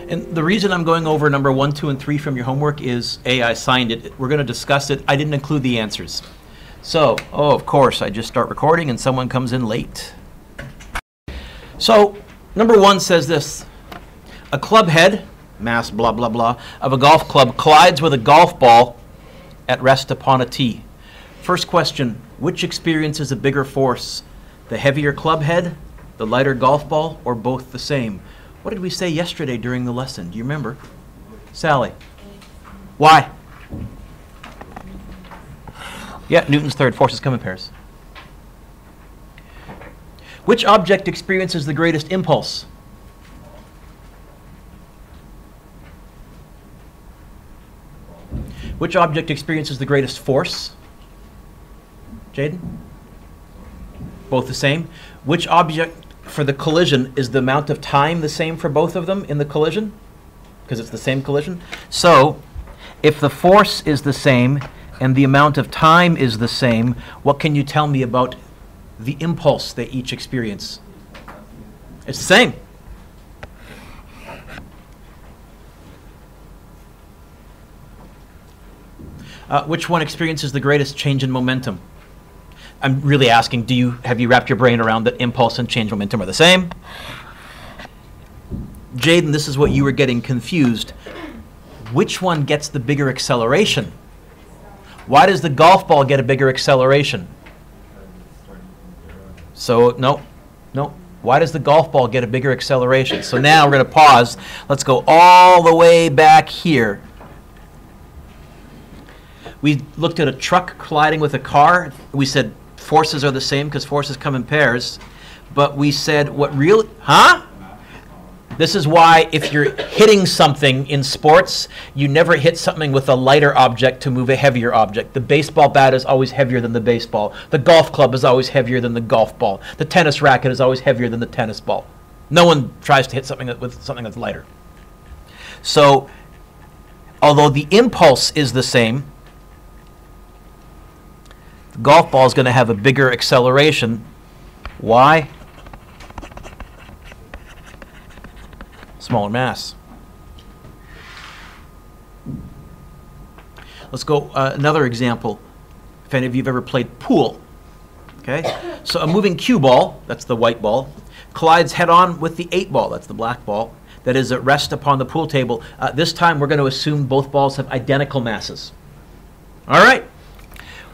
And the reason I'm going over number 1, 2, and 3 from your homework is, A, I signed it. We're going to discuss it. I didn't include the answers. So, of course, I just start recording and someone comes in late. So, number 1 says this. A club head, mass blah, blah, blah, of a golf club collides with a golf ball at rest upon a tee. First question, which experiences a bigger force? The heavier club head, the lighter golf ball, or both the same? What did we say yesterday during the lesson? Do you remember? Sally. Why? Yeah, Newton's third. Forces come in pairs. Which object experiences the greatest impulse? Which object experiences the greatest force? Jaden? Both the same. Which object for the collision, is the amount of time the same for both of them in the collision? Because it's the same collision. So, if the force is the same and the amount of time is the same, what can you tell me about the impulse they each experience? It's the same. Which one experiences the greatest change in momentum? I'm really asking, have you wrapped your brain around that impulse and change momentum are the same? Jaden, this is what you were getting confused. Which one gets the bigger acceleration? Why does the golf ball get a bigger acceleration? So, no. Why does the golf ball get a bigger acceleration? So now we're going to pause. Let's go all the way back here. We looked at a truck colliding with a car. We said forces are the same because forces come in pairs. But we said This is why if you're hitting something in sports, you never hit something with a lighter object to move a heavier object. The baseball bat is always heavier than the baseball. The golf club is always heavier than the golf ball. The tennis racket is always heavier than the tennis ball. No one tries to hit something with something that's lighter. So, although the impulse is the same, the golf ball is going to have a bigger acceleration. Why? Smaller mass. Let's go another example. If any of you have ever played pool, okay? So a moving cue ball, that's the white ball, collides head-on with the 8 ball, that's the black ball, that is at rest upon the pool table. This time we're going to assume both balls have identical masses. All right.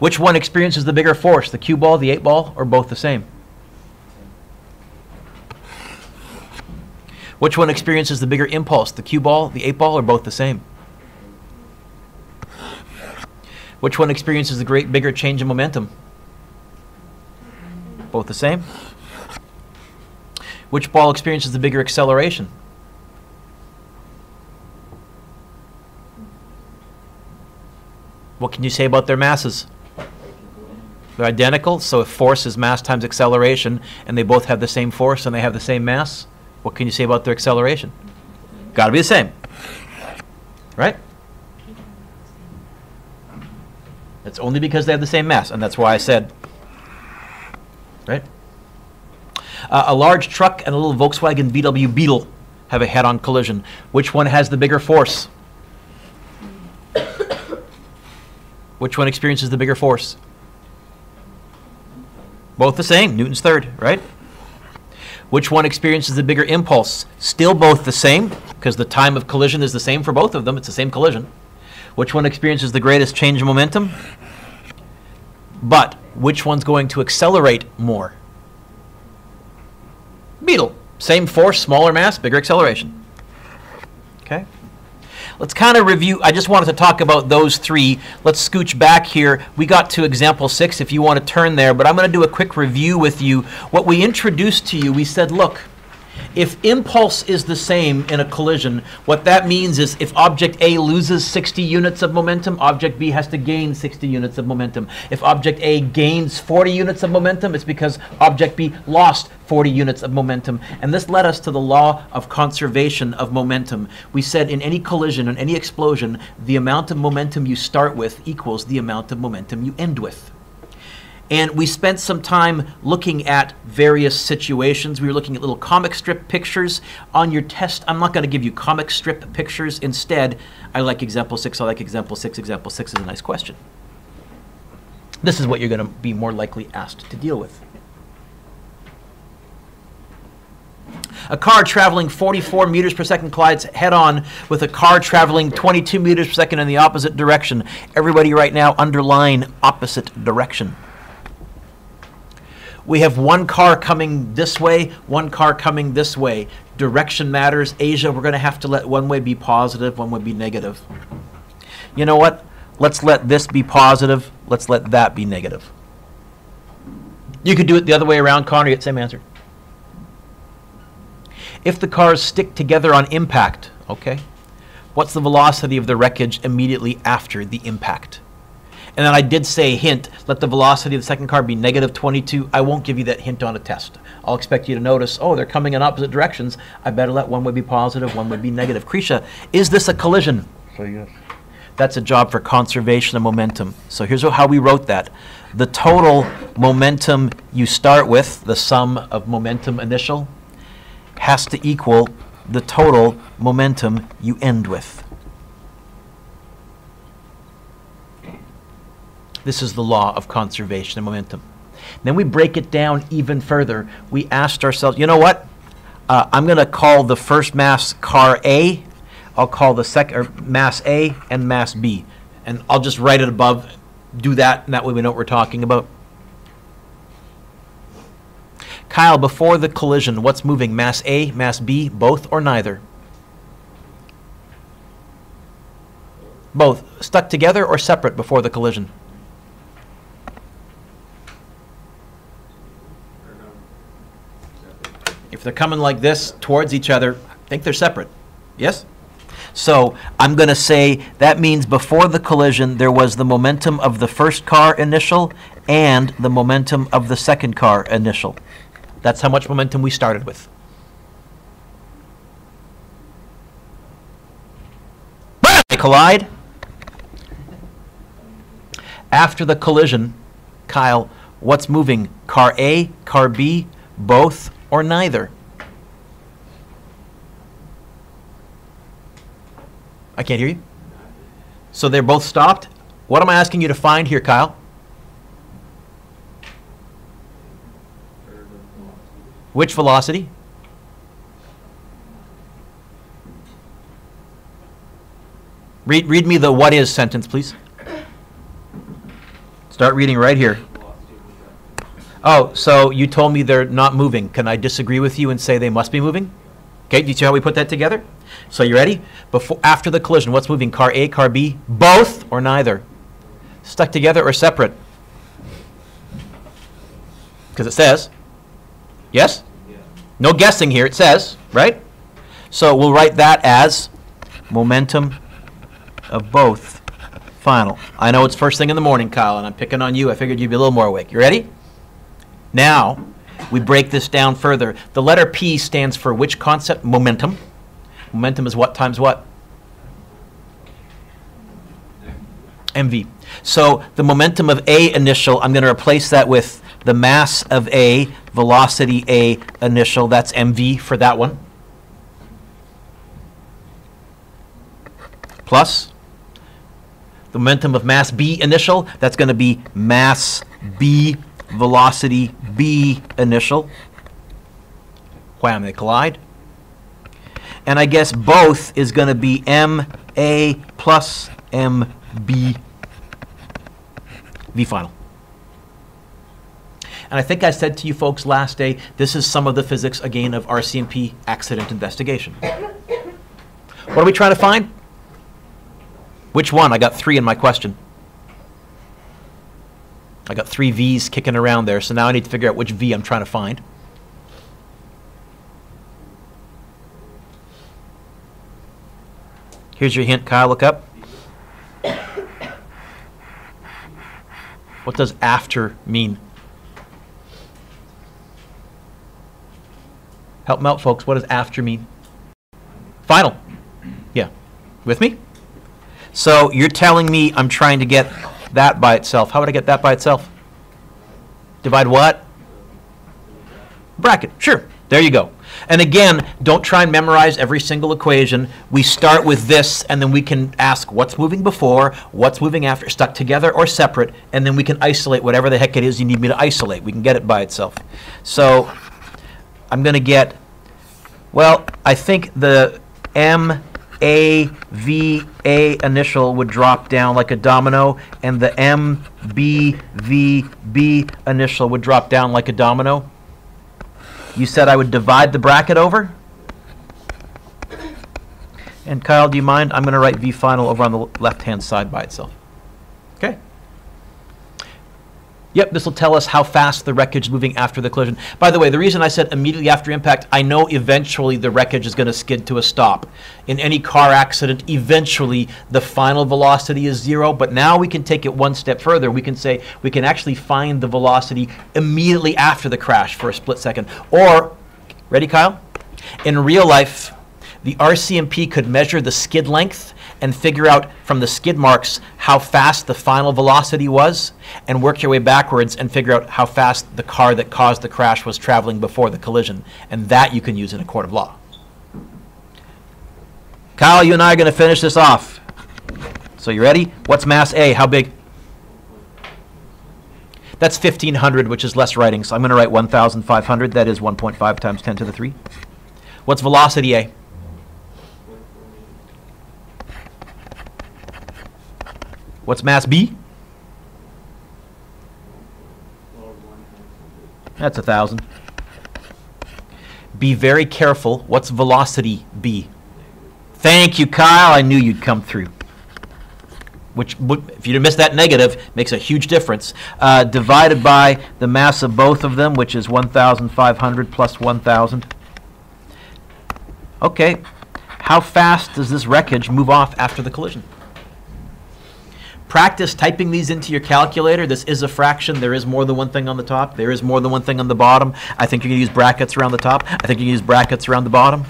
Which one experiences the bigger force, the cue ball, the 8 ball, or both the same? Which one experiences the bigger impulse, the cue ball, the 8 ball, or both the same? Which one experiences the bigger change in momentum? Both the same. Which ball experiences the bigger acceleration? What can you say about their masses? They're identical, so if force is mass times acceleration, and they both have the same force and they have the same mass, what can you say about their acceleration? Got to be the same, right? It's only because they have the same mass, and that's why I said, right? A large truck and a little Volkswagen VW Beetle have a head-on collision. Which one has the bigger force? Which one experiences the bigger force? Both the same, Newton's third, right? Which one experiences the bigger impulse? Still both the same, because the time of collision is the same for both of them. It's the same collision. Which one experiences the greatest change in momentum? But which one's going to accelerate more? Beetle. Same force, smaller mass, bigger acceleration. Okay? Let's kind of review. I just wanted to talk about those three. Let's scooch back here. We got to example 6 if you want to turn there, but I'm going to do a quick review with you. What we introduced to you, we said, look, if impulse is the same in a collision, what that means is if object A loses 60 units of momentum, object B has to gain 60 units of momentum. If object A gains 40 units of momentum, it's because object B lost 40 units of momentum. And this led us to the law of conservation of momentum. We said in any collision, in any explosion, the amount of momentum you start with equals the amount of momentum you end with. And we spent some time looking at various situations. We were looking at little comic strip pictures. On your test, I'm not going to give you comic strip pictures. Instead, I like example 6. I like example 6. Example 6 is a nice question. This is what you're going to be more likely asked to deal with. A car traveling 44 meters per second collides head-on with a car traveling 22 meters per second in the opposite direction. Everybody right now underline opposite direction. We have one car coming this way, one car coming this way. Direction matters. Asia, we're going to have to let one way be positive, one way be negative. You know what? Let's let this be positive. Let's let that be negative. You could do it the other way around, Connor. You get the same answer. If the cars stick together on impact, okay, what's the velocity of the wreckage immediately after the impact? And then I did say, hint, let the velocity of the second car be negative 22. I won't give you that hint on a test. I'll expect you to notice, oh, they're coming in opposite directions. I better let one way be positive, one way be negative. Krisha, is this a collision? So yes. That's a job for conservation of momentum. So here's how we wrote that. The total momentum you start with, the sum of momentum initial, has to equal the total momentum you end with. This is the law of conservation of momentum. Then we break it down even further. We asked ourselves, you know what? I'm going to call the first mass car A. I'll call the second mass A and mass B. And I'll just write it above, do that, and that way we know what we're talking about. Kyle, before the collision, what's moving? Mass A, mass B, both or neither? Both. Stuck together or separate before the collision? If they're coming like this towards each other, I think they're separate. Yes? So I'm going to say that means before the collision, there was the momentum of the first car initial and the momentum of the second car initial. That's how much momentum we started with. They collide. After the collision, Kyle, what's moving? Car A, car B, both or neither? I can't hear you. So they're both stopped? What am I asking you to find here, Kyle? Which velocity? Read me the what is sentence, please. Start reading right here. Oh, so you told me they're not moving. Can I disagree with you and say they must be moving? Okay, do you see how we put that together? So you ready? After the collision, what's moving? Car A, car B, both or neither? Stuck together or separate? Because it says. Yes? Yeah. No guessing here, it says, right? So we'll write that as momentum of both final. I know it's first thing in the morning, Kyle, and I'm picking on you. I figured you'd be a little more awake. You ready? Now, we break this down further. The letter P stands for which concept? Momentum. Momentum is what times what? mv. So the momentum of A initial, I'm going to replace that with the mass of A, velocity A initial. That's mv for that one. Plus the momentum of mass B initial, that's going to be mass B, velocity B initial. Wham, they collide. And I guess both is going to be MA plus MB V final. And I think I said to you folks last day, this is some of the physics, again, of RCMP accident investigation. What are we trying to find? Which one? I got 3 in my question. I got 3 V's kicking around there, so now I need to figure out which V I'm trying to find. Here's your hint, Kyle, look up. What does after mean? Help me out, folks. What does after mean? Final. Yeah. With me? So you're telling me I'm trying to get that by itself. How would I get that by itself? Divide what? Bracket. Sure. There you go. And again, don't try and memorize every single equation. We start with this, and then we can ask what's moving before, what's moving after, stuck together or separate, and then we can isolate whatever the heck it is you need me to isolate. We can get it by itself. So I'm going to get, well, I think the MAVA initial would drop down like a domino, and the MBVB initial would drop down like a domino. You said I would divide the bracket over? And Kyle, do you mind? I'm going to write V final over on the left-hand side by itself. Okay. Yep, this will tell us how fast the wreckage is moving after the collision. By the way, the reason I said immediately after impact, I know eventually the wreckage is going to skid to a stop. In any car accident, eventually the final velocity is 0, but now we can take it one step further. We can say we can actually find the velocity immediately after the crash for a split second. Or, ready, Kyle? In real life, the RCMP could measure the skid length and figure out from the skid marks how fast the final velocity was, and work your way backwards and figure out how fast the car that caused the crash was traveling before the collision. And that you can use in a court of law. Kyle, you and I are going to finish this off. So you ready? What's mass A? How big? That's 1,500, which is less writing. So I'm going to write 1,500. That is 1.5 times 10 to the 3. What's velocity A? What's mass B? That's 1,000. Be very careful. What's velocity B? Thank you, Kyle. I knew you'd come through. Which, if you missed that negative, makes a huge difference. Divided by the mass of both of them, which is 1,500 plus 1,000. Okay. How fast does this wreckage move off after the collision? Practice typing these into your calculator. This is a fraction. There is more than one thing on the top. There is more than one thing on the bottom. I think you're going to use brackets around the top. I think you're going to use brackets around the bottom.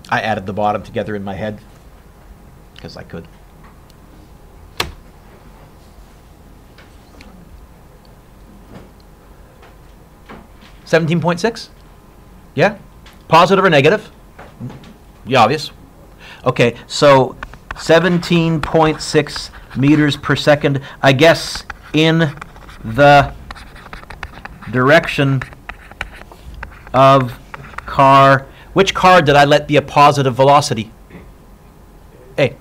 I added the bottom together in my head because I could. $17.6? Yeah? Positive or negative? Yeah, obvious. Okay, so 17.6 meters per second. I guess in the direction of car. Which car did I let be a positive velocity? A.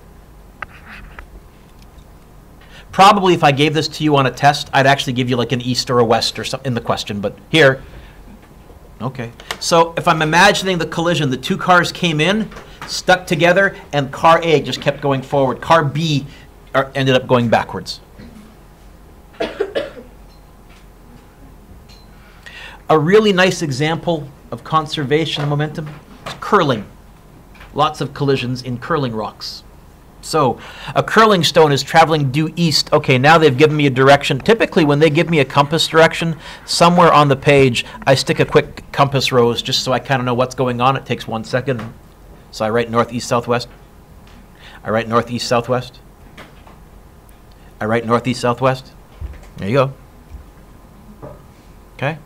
Probably if I gave this to you on a test, I'd actually give you like an east or a west or something in the question, but here. Okay, so if I'm imagining the collision, the two cars came in, stuck together, and car A just kept going forward. Car B ended up going backwards. A really nice example of conservation of momentum is curling. Lots of collisions in curling rocks. So a curling stone is traveling due east. Okay, now they've given me a direction. Typically, when they give me a compass direction, somewhere on the page, I stick a quick compass rose just so I kind of know what's going on. It takes 1 second. So I write northeast, southwest. I write northeast, southwest. I write northeast, southwest. There you go. Okay.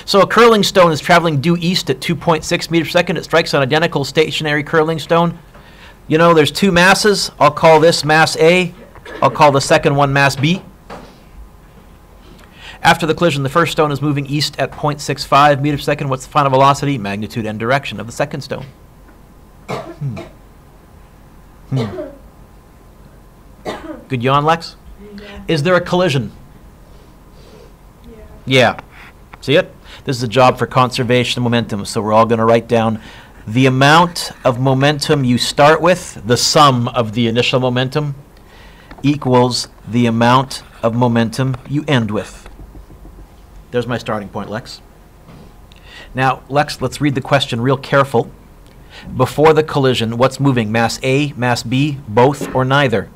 So a curling stone is traveling due east at 2.6 meters per second. It strikes an identical stationary curling stone. You know, there's two masses. I'll call this mass A. I'll call the second one mass B. After the collision, the first stone is moving east at 0.65 meters per second. What's the final velocity, magnitude, and direction of the second stone? Good yawn, Lex? Yeah. Is there a collision? Yeah. See it? This is a job for conservation of momentum, so we're all going to write down the amount of momentum you start with, the sum of the initial momentum, equals the amount of momentum you end with. There's my starting point, Lex. Now, Lex, let's read the question real careful. Before the collision, what's moving? Mass A, mass B, both, or neither?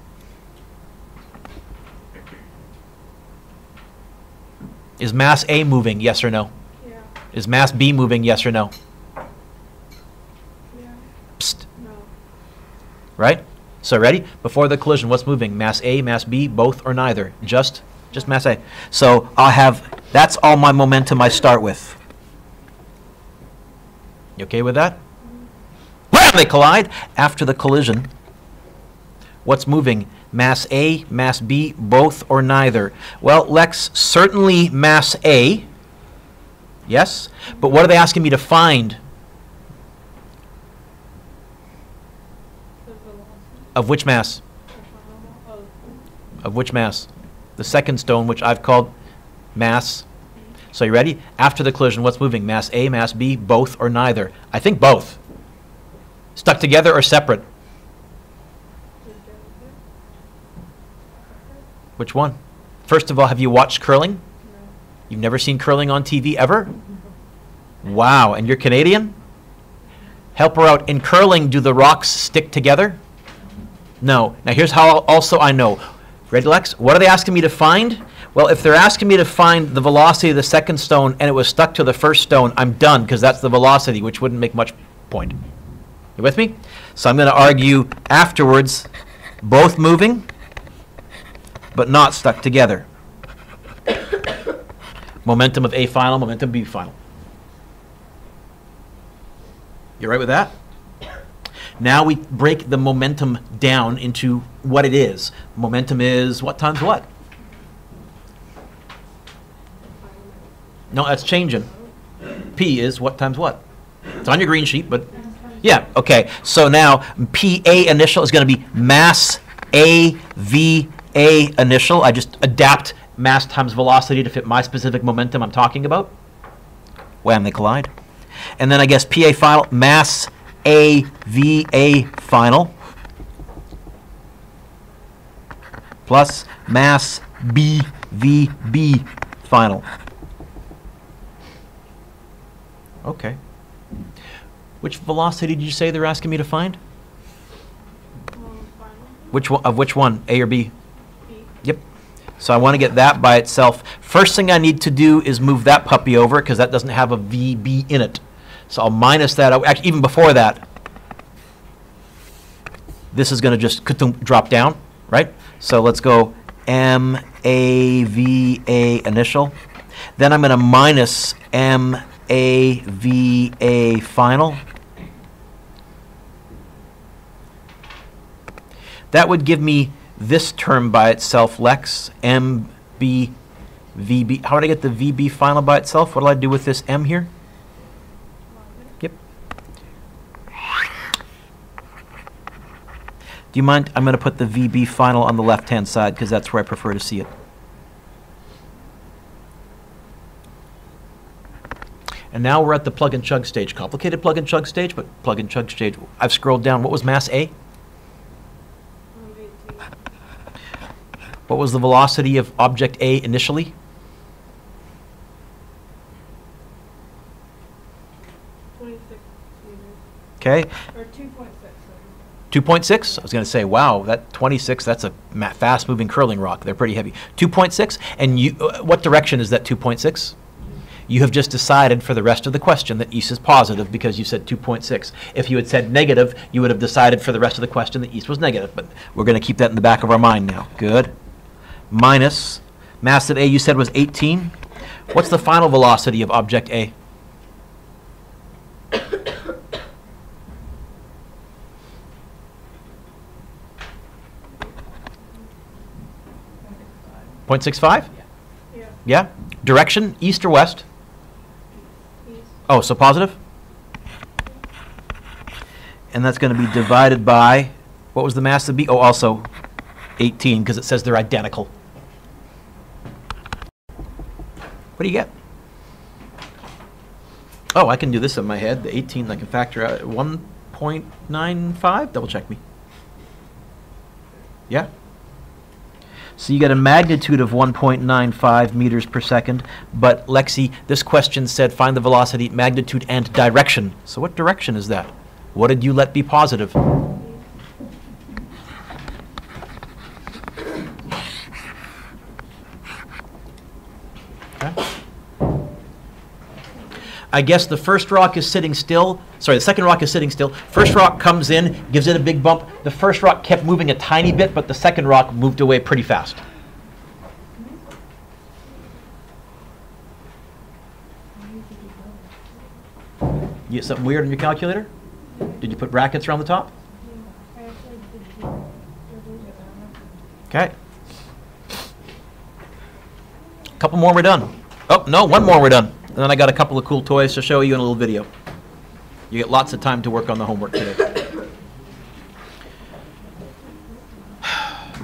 Is mass A moving, yes or no? Yeah. Is mass B moving, yes or no? Yeah. Psst. No. right? So ready? Before the collision, what's moving? Mass A, mass B, both or neither? Just mass A. So I'll have, that's all my momentum I start with. You okay with that? Wham! They collide. After the collision, what's moving? Mass A, mass B, both or neither? Well, Lex, certainly mass A. Yes? But what are they asking me to find? Of which mass? Of which mass? The second stone, which I've called mass. So you ready? After the collision, what's moving? Mass A, mass B, both or neither? I think both. Stuck together or separate? Which one? First of all, have you watched curling? No. You've never seen curling on TV ever? Wow, and you're Canadian? Help her out. In curling, do the rocks stick together? No. Now here's how also I know. Ready, Lex? What are they asking me to find? Well, if they're asking me to find the velocity of the second stone and it was stuck to the first stone, I'm done because that's the velocity, which wouldn't make much point. You with me? So I'm going to argue afterwards, both moving, but not stuck together. Momentum of A final, momentum B final. You right with that? Now we break the momentum down into what it is. Momentum is what times what? No, that's changing. P is what times what? It's on your green sheet, but yeah, okay. So now PA initial is going to be mass A V A initial. I just adapt mass times velocity to fit my specific momentum I'm talking about. Wham, they collide. And then I guess PA final, mass A V A final plus mass B V B final. Okay. Which velocity did you say they're asking me to find? Which one, of which one? A or B? B. Yep. So I want to get that by itself. First thing I need to do is move that puppy over because that doesn't have a VB in it. So I'll minus that out. Actually, even before that, this is going to just drop down, right? So let's go MAVA initial. Then I'm going to minus MAVA final. That would give me this term by itself, Lex, MB, VB. How would I get the VB final by itself? What do I do with this M here? Yep. Do you mind? I'm going to put the VB final on the left-hand side because that's where I prefer to see it. And now we're at the plug and chug stage. Complicated plug and chug stage, but plug and chug stage. I've scrolled down. What was mass A? What was the velocity of object A initially? 26 meters. Okay. Or 2.6. 2.6? I was going to say, wow, that 26, that's a fast-moving curling rock. They're pretty heavy. 2.6? And you, what direction is that 2.6? You have just decided for the rest of the question that east is positive because you said 2.6. If you had said negative, you would have decided for the rest of the question that east was negative. But we're going to keep that in the back of our mind now. Good. Minus mass of A you said was 18. What's the final velocity of object A? .65? Yeah. Yeah? Direction, east or west? East. Oh, so positive? And that's going to be divided by, what was the mass of B? Oh, also 18, because it says they're identical. What do you get? Oh, I can do this in my head. The 18, I can factor out 1.95. Double check me. Yeah? So you get a magnitude of 1.95 meters per second. But, Lexi, this question said find the velocity, magnitude, and direction. So what direction is that? What did you let be positive? I guess the first rock is sitting still. Sorry, the second rock is sitting still. First rock comes in, gives it a big bump. The first rock kept moving a tiny bit, but the second rock moved away pretty fast. You get something weird on your calculator? Did you put brackets around the top? Okay. A couple more, we're done. Oh, no, one more, we're done. And then I got a couple of cool toys to show you in a little video. You get lots of time to work on the homework today.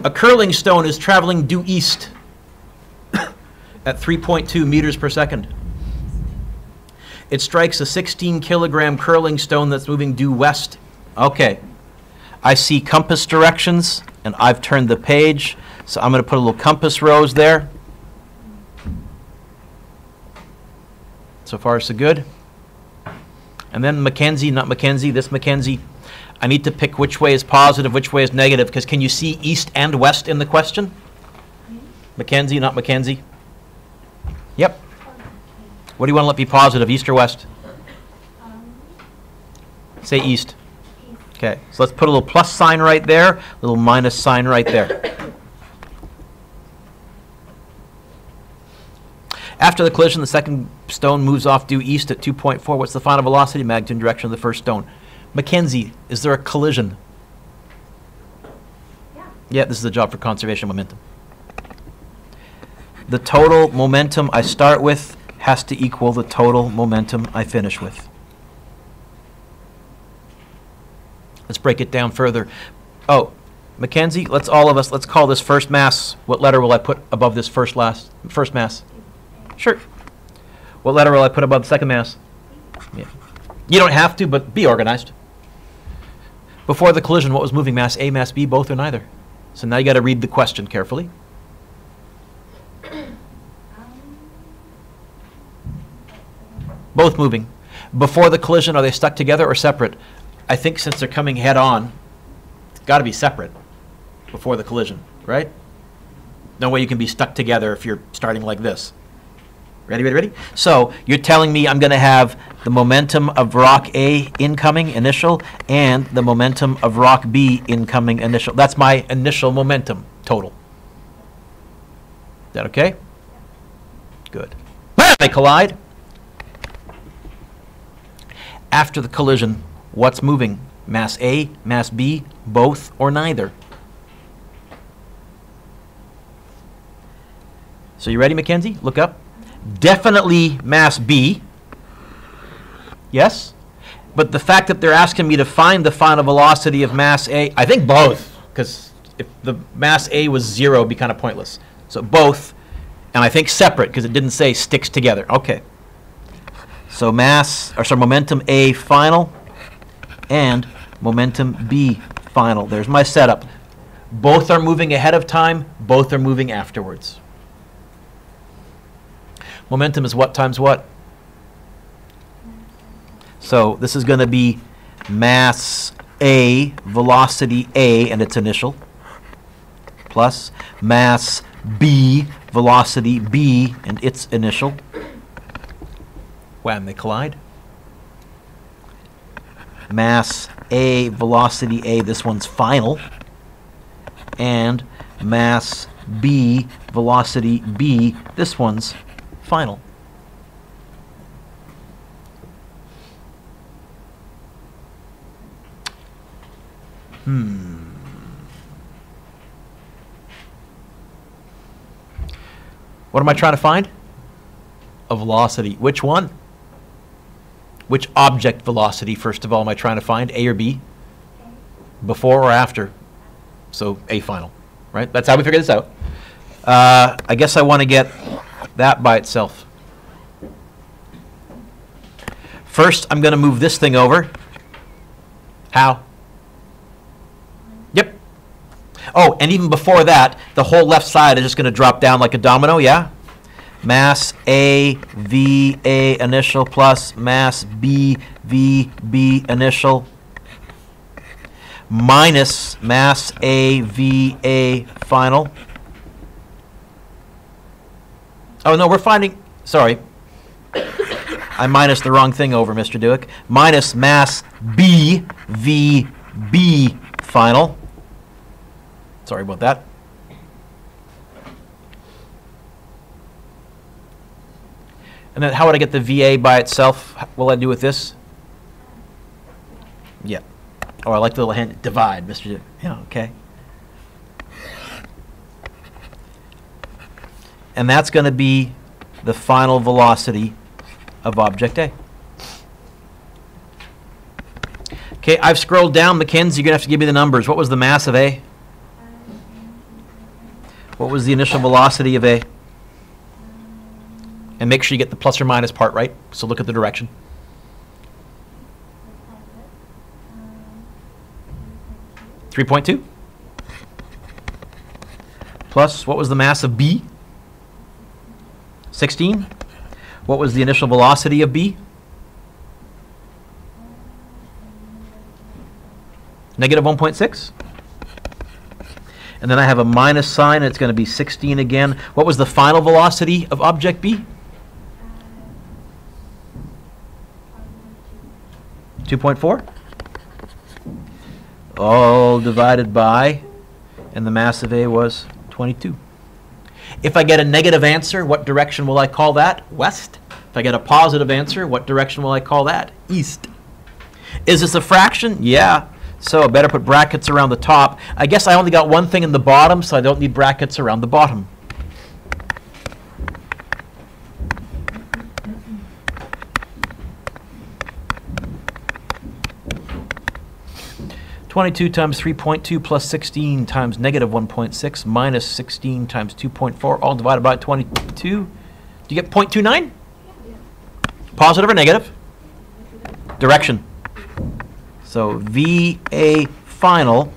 A curling stone is traveling due east at 3.2 meters per second. It strikes a 16-kilogram curling stone that's moving due west. Okay. I see compass directions, and I've turned the page, so I'm going to put a little compass rose there. So far, so good. And then Mackenzie, not Mackenzie, this Mackenzie. I need to pick which way is positive, which way is negative, because can you see east and west in the question? Mackenzie, not Mackenzie. Yep. What do you want to let be positive, east or west? Say east. Okay, so let's put a little plus sign right there, a little minus sign right there. After the collision, the second stone moves off due east at 2.4. What's the final velocity, magnitude, and direction of the first stone? Mackenzie, is there a collision? Yeah, this is a job for conservation momentum. The total momentum I start with has to equal the total momentum I finish with. Let's break it down further. Oh, Mackenzie, let's call this first mass. What letter will I put above this first mass? Sure. What letter will I put above the second mass? Yeah. You don't have to, but be organized. Before the collision, what was moving, mass A, mass B, both or neither? So now you got to read the question carefully. Both moving. Before the collision, are they stuck together or separate? I think since they're coming head on, it's got to be separate before the collision, right? No way you can be stuck together if you're starting like this. Ready, ready, ready? So you're telling me I'm going to have the momentum of rock A incoming initial and the momentum of rock B incoming initial. That's my initial momentum total. Is that okay? Good. Bam! They collide. After the collision, what's moving? Mass A, mass B, both or neither? So you ready, Mackenzie? Look up. Definitely mass B. Yes? But the fact that they're asking me to find the final velocity of mass A, I think both, because if the mass A was 0, it'd be kind of pointless. So both, and I think separate, because it didn't say sticks together. Okay. So momentum A final and momentum B final. There's my setup. Both are moving ahead of time, both are moving afterwards. Momentum is what times what? So this is going to be mass A, velocity A and its initial, plus mass B, velocity B and its initial. Wham, they collide. Mass A, velocity A, this one's final, and mass B, velocity B, this one's final. What am I trying to find? A velocity. Which one? Which object velocity, first of all, am I trying to find? A or B? Before or after? So A final, right? That's how we figure this out. I guess I want to get that by itself. First, I'm going to move this thing over. How? Yep. Oh, and even before that, the whole left side is just going to drop down like a domino, yeah? Mass A, V, A initial plus mass B, V, B initial minus mass A, V, A final. Oh, no, we're finding, sorry. I minus the wrong thing over, Mr. Dewick. Minus mass B, V, B final. Sorry about that. And then how would I get the VA by itself? What will I do with this? Yeah. Oh, I like the little hand. Divide, Mr. Dewick. Yeah, okay. And that's going to be the final velocity of object A. Okay, I've scrolled down, Mackenzie. You're going to have to give me the numbers. What was the mass of A? What was the initial velocity of A? And make sure you get the plus or minus part right. So look at the direction. 3.2. Plus, what was the mass of B? 16. What was the initial velocity of B? Negative 1.6. And then I have a minus sign, and it's going to be 16 again. What was the final velocity of object B? 2.4. All divided by, and the mass of A was 22. If I get a negative answer, what direction will I call that? West. If I get a positive answer, what direction will I call that? East. Is this a fraction? Yeah. So I better put brackets around the top. I guess I only got one thing in the bottom, so I don't need brackets around the bottom. (22 times 3.2 plus 16 times negative 1.6 minus 16 times 2.4, all divided by 22. Do you get 0.29? Positive or negative? Direction. So VA final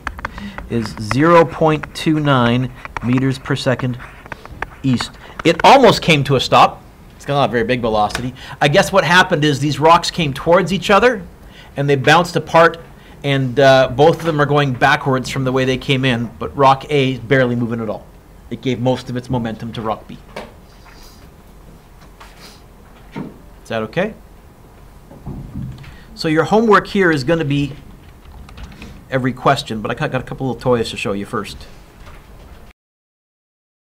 is 0.29 meters per second east. It almost came to a stop. It's not a very big velocity. I guess what happened is these rocks came towards each other and they bounced apart, and both of them are going backwards from the way they came in, but rock A is barely moving at all. It gave most of its momentum to rock B. Is that okay? So your homework here is going to be every question, but I got a couple of toys to show you first.